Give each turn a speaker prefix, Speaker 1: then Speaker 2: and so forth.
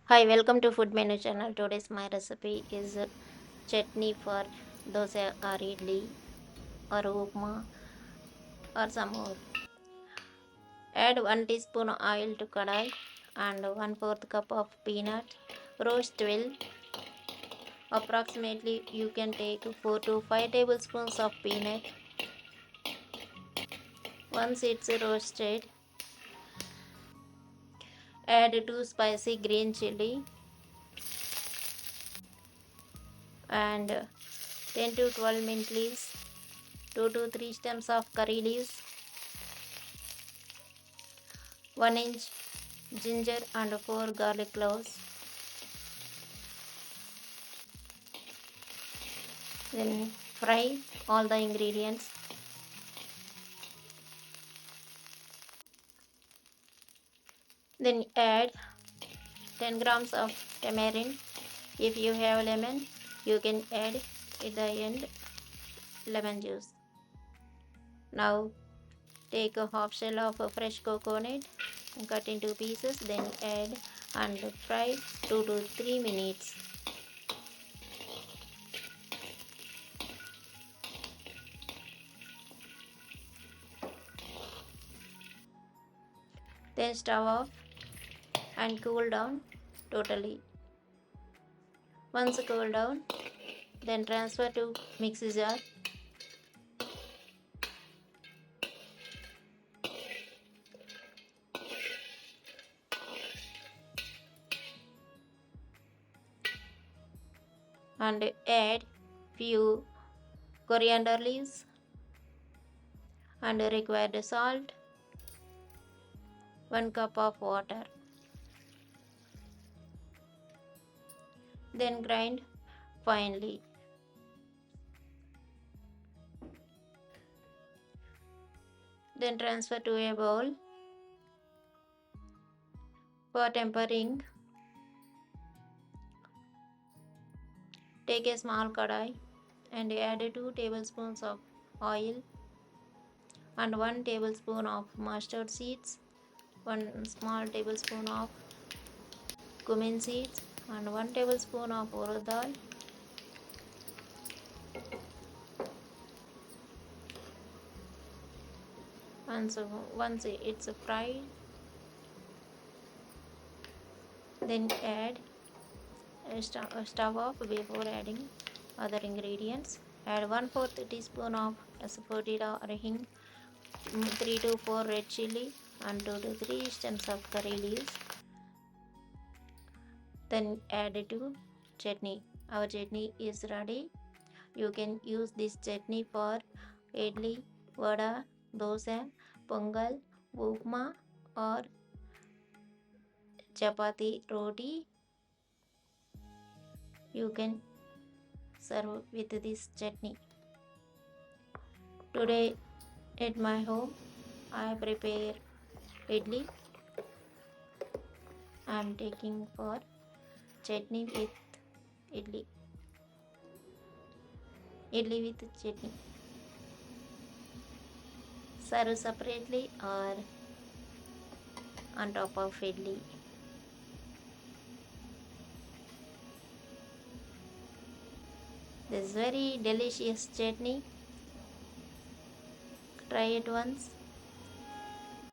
Speaker 1: Hi, welcome to Food Menu channel. Today's my recipe is chutney for dosa or idli or upma or some more. Add 1 teaspoon oil to kadai and 1/4 cup of peanut. Roast well. Approximately you can take 4 to 5 tablespoons of peanut. Once it's roasted, add 2 spicy green chili and 10 to 12 mint leaves, 2 to 3 stems of curry leaves, 1 inch ginger and 4 garlic cloves. Then fry all the ingredients. Then add 10 grams of tamarind. If you have lemon, you can add at the end lemon juice. Now take a half shell of a fresh coconut and cut into pieces. Then add and fry 2 to 3 minutes. Then stove off and cool down totally. Once cool down, then transfer to mixer jar. And add few coriander leaves and required salt, 1 cup of water. Then grind finely. Then transfer to a bowl. For tempering, take a small kadai and add 2 tablespoons of oil and 1 tablespoon of mustard seeds, 1 small tablespoon of cumin seeds and 1 tablespoon of urad dal. And so once it's fried, then add stove off before adding other ingredients. Add 1/4 teaspoon of asafoetida or hing, 3 to 4 red chili and 2 to 3 stems of curry leaves. Then add to chutney. Our chutney is ready. You can use this chutney for idli, vada, dosa, pongal, upma or chapati roti. You can serve with this chutney. Today at my home I prepare idli. I am taking for chutney with idli. Idli with chutney. Serve separately or on top of idli. This very delicious chutney. Try it once.